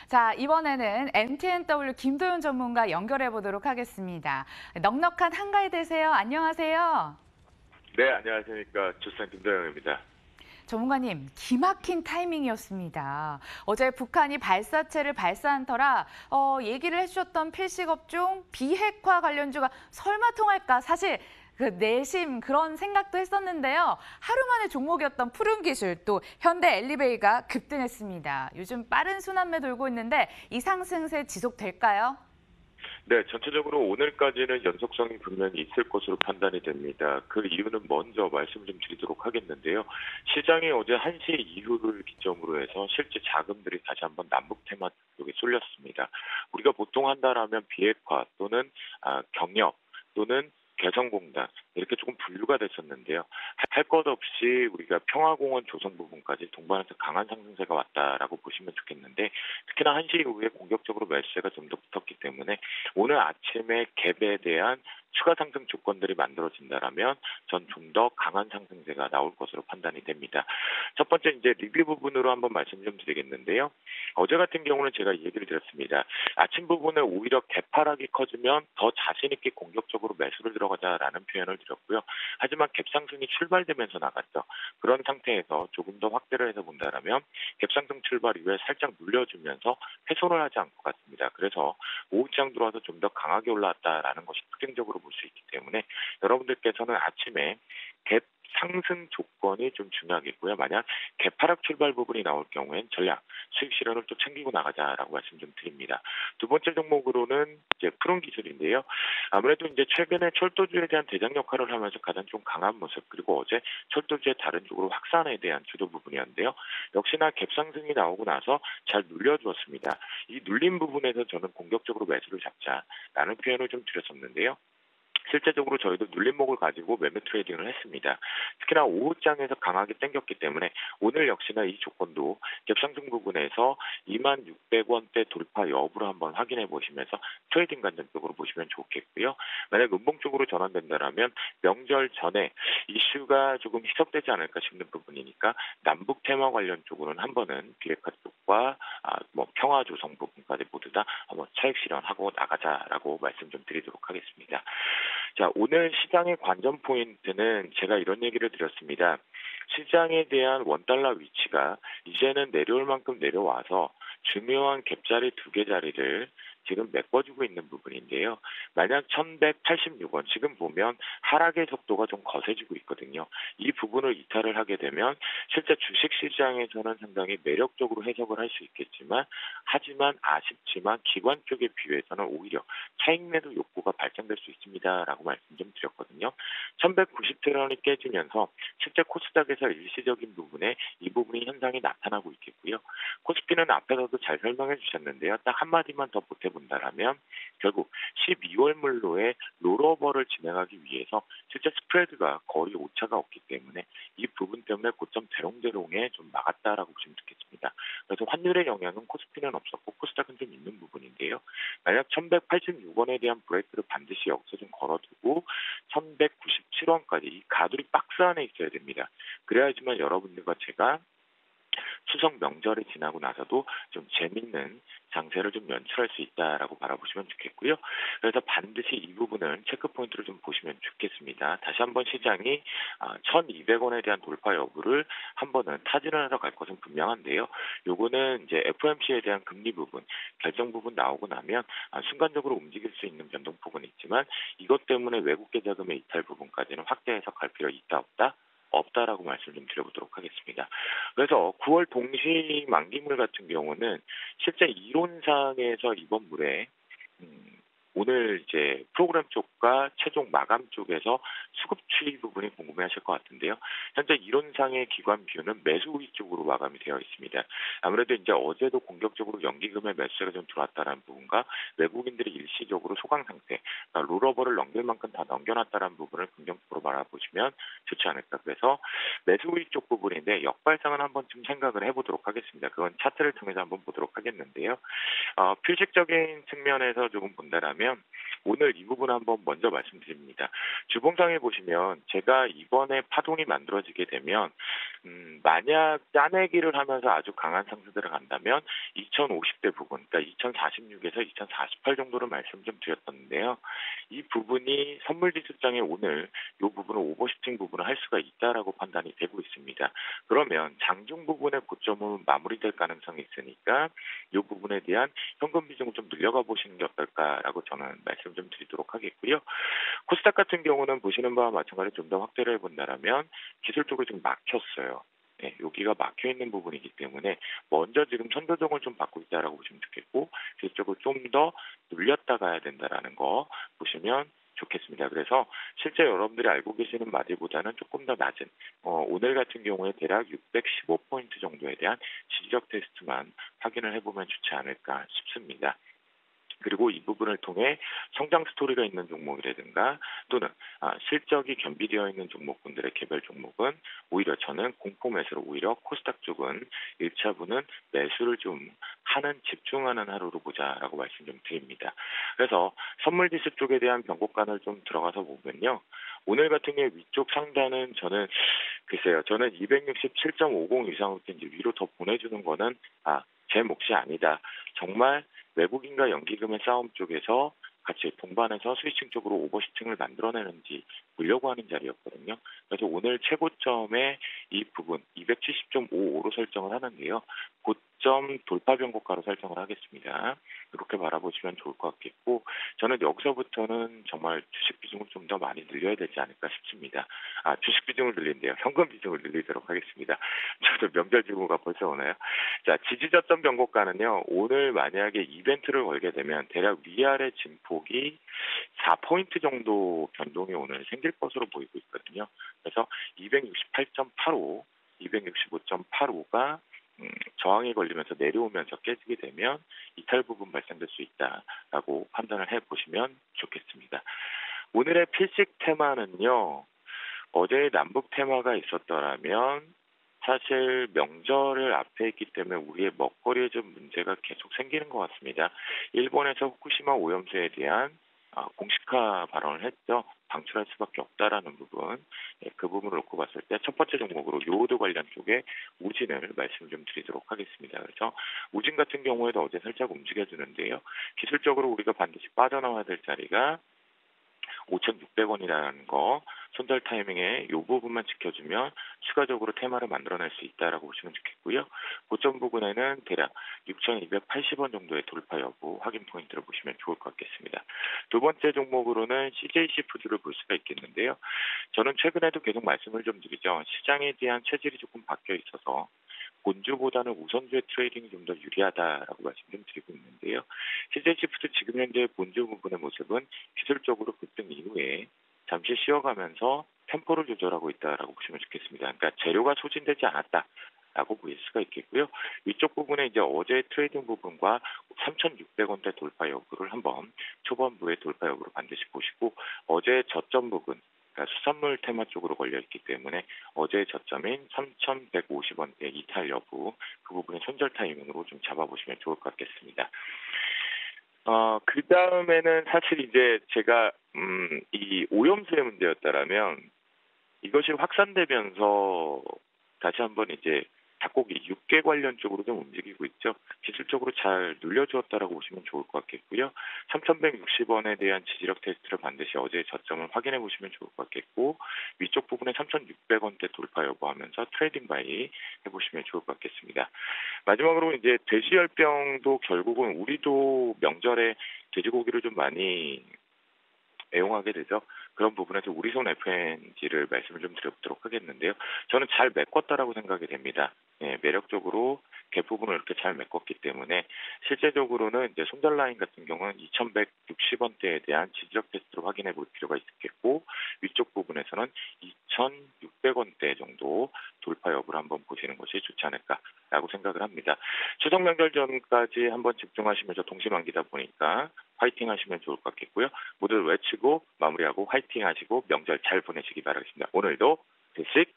자, 이번에는 MTNW 김도윤 전문가 연결해 보도록 하겠습니다. 넉넉한 한가위 되세요. 안녕하세요. 네, 안녕하십니까. 주산 김도영입니다. 전문가님, 기막힌 타이밍이었습니다. 어제 북한이 발사체를 발사한 터라 얘기를 해주셨던 필시급종 비핵화 관련주가 설마 통할까? 사실 그 내심 그런 생각도 했었는데요. 하루 만에 종목이었던 푸른기술 또 현대 엘리베이가 급등했습니다. 요즘 빠른 순환매 돌고 있는데 이 상승세 지속될까요? 네, 전체적으로 오늘까지는 연속성이 분명히 있을 것으로 판단이 됩니다. 그 이유는 먼저 말씀 좀 드리도록 하겠는데요. 시장이 어제 1시 이후를 기점으로 해서 실제 자금들이 다시 한번 남북 테마 쪽에 쏠렸습니다. 우리가 보통 한다라면 비핵화 또는 경협 또는 개성공단 이렇게 조금 분류가 됐었는데요. 할 것 없이 우리가 평화공원 조성 부분까지 동반해서 강한 상승세가 왔다라고 보시면 좋겠는데 특히나 1시 이후에 공격적으로 매수세가 좀 더 붙었기 때문에 오늘 아침에 갭에 대한 추가 상승 조건들이 만들어진다라면 전 좀 더 강한 상승세가 나올 것으로 판단이 됩니다. 첫 번째 이제 리뷰 부분으로 한번 말씀 좀 드리겠는데요. 어제 같은 경우는 제가 이 얘기를 드렸습니다. 아침 부분에 오히려 개파락이 커지면 더 자신 있게 공격적으로 매수를 들어가자라는 표현을 드렸고요. 하지만 갭상승이 출발되면서 나갔죠. 그런 상태에서 조금 더 확대를 해서 본다라면 갭상승 출발 이후에 살짝 눌려주면서 훼손을 하지 않고 갔습니다. 그래서 오후장 들어와서 좀 더 강하게 올라왔다라는 것이 특징적으로 볼 수 있기 때문에 여러분들께서는 아침에 갭 상승 조건이 좀 중요하겠고요. 만약 개파락 출발 부분이 나올 경우엔 전략 수익 실현을 또 챙기고 나가자라고 말씀 좀 드립니다. 두 번째 종목으로는 이제 푸른 기술인데요. 아무래도 이제 최근에 철도주에 대한 대장 역할을 하면서 가장 좀 강한 모습 그리고 어제 철도주의 다른 쪽으로 확산에 대한 주도 부분이었는데요. 역시나 갭 상승이 나오고 나서 잘 눌려주었습니다. 이 눌린 부분에서 저는 공격적으로 매수를 잡자라는 표현을 좀 드렸었는데요. 실제적으로 저희도 눌림목을 가지고 매매 트레이딩을 했습니다. 특히나 오후장에서 강하게 땡겼기 때문에 오늘 역시나 이 조건도 갭상승 부분에서 2600원대 돌파 여부를 한번 확인해 보시면서 트레이딩 관점적으로 보시면 좋겠고요. 만약 음봉 쪽으로 전환된다면 명절 전에 이슈가 조금 희석되지 않을까 싶는 부분이니까 남북 테마 관련 쪽으로는 한 번은 비핵화 쪽과 평화 조성 부분까지 모두 다 한번 차익 실현하고 나가자라고 말씀 좀 드리도록 하겠습니다. 자, 오늘 시장의 관전 포인트는 제가 이런 얘기를 드렸습니다. 시장에 대한 원달러 위치가 이제는 내려올 만큼 내려와서 중요한 갭자리 2개 자리를 지금 메꿔주고 있는 부분인데요. 만약 1186원 지금 보면 하락의 속도가 좀 거세지고 있거든요. 이 부분을 이탈을 하게 되면 실제 주식시장에서는 상당히 매력적으로 해석을 할 수 있겠지만 하지만 아쉽지만 기관 쪽에 비해서는 오히려 차익 매도 욕구가 발생될 수 있습니다라고 말씀 좀 드렸거든요. 1190트런이 깨지면서 실제 코스닥에서 일시적인 부분에 이 부분이 현상이 나타나고 있겠고요. 코스피는 앞에서도 잘 설명해 주셨는데요. 딱 한마디만 더 보태본다라면 결국 12월 물로의 롤오버를 진행하기 위해서 실제 스프레드가 거의 오차가 없기 때문에 이 부분 때문에 고점 대롱대롱에 좀 막았다라고 보시면 좋겠습니다. 그래서 환율의 영향은 코스피는 없었고 코스닥은 좀 있는 부분인데요. 만약 1186원에 대한 브레이크를 반드시 여기서 좀 걸어두고 1197원까지 이 가두리 박스 안에 있어야 됩니다. 그래야지만 여러분들과 제가 추석 명절이 지나고 나서도 좀 재밌는 장세를 좀 연출할 수 있다라고 바라보시면 좋겠고요. 그래서 반드시 이 부분은 체크포인트를 좀 보시면 좋겠습니다. 다시 한번 시장이 1,200원에 대한 돌파 여부를 한 번은 타진을 해서 갈 것은 분명한데요. 요거는 이제 FOMC에 대한 금리 부분, 결정 부분 나오고 나면 순간적으로 움직일 수 있는 변동폭은 있지만 이것 때문에 외국계 자금의 이탈 부분까지는 확대해서 갈 필요 있다 없다? 없다라고 말씀 좀 드려보도록 하겠습니다. 그래서 9월 동시 만기물 같은 경우는 실제 이론상에서 이번 물에 오늘 이제 프로그램 쪽과 최종 마감 쪽에서 수급 추이 부분이 궁금해하실 것 같은데요. 현재 이론상의 기관 비율은 매수 우위 쪽으로 마감이 되어 있습니다. 아무래도 이제 어제도 공격적으로 연기금의 매수가 좀 들어왔다는 부분과 외국인들이 일시적으로 소강 상태, 그러니까 롤오버를 넘길 만큼 다 넘겨놨다는 부분을 긍정적으로 바라보시면 좋지 않을까. 그래서 매수 우위 쪽 부분인데 역발상은 한번 좀 생각을 해보도록 하겠습니다. 그건 차트를 통해서 한번 보도록 하겠는데요. 필식적인 측면에서 조금 본다라면 오늘 이 부분 한번 먼저 말씀드립니다. 주봉상에 보시면 제가 이번에 파동이 만들어지게 되면 만약 짜내기를 하면서 아주 강한 상승들을 간다면 2050대 부분, 그러니까 2046에서 2048 정도를 말씀 좀 드렸었는데요. 이 부분이 선물지수장에 오늘 이 부분을 오버슈팅 부분을 할 수가 있다라고 판단이 되고 있습니다. 그러면 장중 부분의 고점은 마무리될 가능성이 있으니까 이 부분에 대한 현금 비중을 좀 늘려가 보시는 게 어떨까라고 저는 말씀 좀 드리도록 하겠고요. 코스닥 같은 경우는 보시는 바와 마찬가지로 좀 더 확대를 해본다면 기술적으로 좀 막혔어요. 네, 여기가 막혀 있는 부분이기 때문에 먼저 지금 선조정을 좀 받고 있다라고 보시면 좋겠고 기술적으로 좀 더 눌렸다 가야 된다라는 거 보시면 좋겠습니다. 그래서 실제 여러분들이 알고 계시는 마디보다는 조금 더 낮은 오늘 같은 경우에 대략 615포인트 정도에 대한 지지적 테스트만 확인을 해보면 좋지 않을까 싶습니다. 그리고 이 부분을 통해 성장 스토리가 있는 종목이라든가 또는 실적이 겸비되어 있는 종목군들의 개별 종목은 오히려 저는 공포 매수로 오히려 코스닥 쪽은 1차분은 매수를 좀 하는 집중하는 하루로 보자라고 말씀 좀 드립니다. 그래서 선물지수 쪽에 대한 변곡간을 좀 들어가서 보면요. 오늘 같은 경우에 위쪽 상단은 저는 글쎄요. 저는 267.50 이상으로 이제 위로 더 보내주는 거는 제 몫이 아니다. 정말 외국인과 연기금의 싸움 쪽에서 같이 동반해서 스위칭 쪽으로 오버슈팅을 만들어내는지 보려고 하는 자리였거든요. 그래서 오늘 최고점의 이 부분 270.55로 설정을 하는데요. 고점 돌파 변곡가로 설정을 하겠습니다. 이렇게 바라보시면 좋을 것 같겠고 저는 여기서부터는 정말 주식 비중을 좀 더 많이 늘려야 되지 않을까 싶습니다. 주식 비중을 늘린대요. 현금 비중을 늘리도록 하겠습니다. 저도 명절 지구가 벌써 오나요? 자, 지지저점 변곡가는요. 오늘 만약에 이벤트를 걸게 되면 대략 위아래 진폭이 4포인트 정도 변동이 오늘 생길 것으로 보이고 있거든요. 그래서 268.85, 265.85가 저항이 걸리면서 내려오면서 깨지게 되면 이탈 부분 발생될 수 있다라고 판단을 해보시면 좋겠습니다. 오늘의 필식 테마는요. 어제 남북 테마가 있었더라면 사실 명절을 앞에 있기 때문에 우리의 먹거리에 좀 문제가 계속 생기는 것 같습니다. 일본에서 후쿠시마 오염수에 대한 공식화 발언을 했죠. 방출할 수밖에 없다라는 부분. 그 부분을 놓고 봤을 때 첫 번째 종목으로 요오드 관련 쪽에 우진을 말씀 좀 드리도록 하겠습니다. 그래서 우진 같은 경우에도 어제 살짝 움직여주는데요. 기술적으로 우리가 반드시 빠져나와야 될 자리가 5,600원이라는 거 손절 타이밍에 이 부분만 지켜주면 추가적으로 테마를 만들어낼 수 있다라고 보시면 좋겠고요. 고점 부분에는 대략 6,280원 정도의 돌파 여부 확인 포인트를 보시면 좋을 것 같겠습니다. 두 번째 종목으로는 CJC 푸드를 볼 수가 있겠는데요. 저는 최근에도 계속 말씀을 좀 드리죠. 시장에 대한 체질이 조금 바뀌어 있어서 본주보다는 우선주의 트레이딩이 좀 더 유리하다라고 말씀 좀 드리고 있는데요. CJC푸드 지금 현재 본주 부분의 모습은 기술적으로 급등 이후에 잠시 쉬어가면서 템포를 조절하고 있다라고 보시면 좋겠습니다. 그러니까 재료가 소진되지 않았다라고 보일 수가 있겠고요. 위쪽 부분에 이제 어제 트레이딩 부분과 3,600원대 돌파 여부를 한번 초반부의 돌파 여부를 반드시 보시고 어제 저점 부분 그러니까 수산물 테마 쪽으로 걸려있기 때문에 어제의 저점인 3,150원대 이탈 여부 그 부분의 손절 타이밍으로 좀 잡아보시면 좋을 것 같겠습니다. 그 다음에는 사실 이제 제가 이 오염수의 문제였다라면 이것이 확산되면서 다시 한번 이제 닭고기 육계 관련 쪽으로 좀 움직이고 있죠. 기술적으로 잘 눌려주었다라고 보시면 좋을 것 같겠고요. 3,160원에 대한 지지력 테스트를 반드시 어제의 저점을 확인해 보시면 좋을 것 같겠고 위쪽 부분에 3,600원대 돌파 여부하면서 트레이딩 바이 해보시면 좋을 것 같겠습니다. 마지막으로 이제 돼지열병도 결국은 우리도 명절에 돼지고기를 좀 많이 애용하게 되죠. 그런 부분에서 우리손 FNG를 말씀을 좀 드려보도록 하겠는데요. 저는 잘 메꿨다라고 생각이 됩니다. 매력적으로 갭부분을 이렇게 잘 메꿨기 때문에 실제적으로는 이제 손절 라인 같은 경우는 2,160원대에 대한 지지력 테스트로 확인해 볼 필요가 있겠고 위쪽 부분에서는 2,600원대 정도 돌파 여부를 한번 보시는 것이 좋지 않을까라고 생각을 합니다. 추석 명절 전까지 한번 집중하시면서 동시만기다 보니까 화이팅 하시면 좋을 것 같겠고요. 모두 외치고 마무리하고 화이팅 하시고 명절 잘 보내시기 바라겠습니다. 오늘도 주식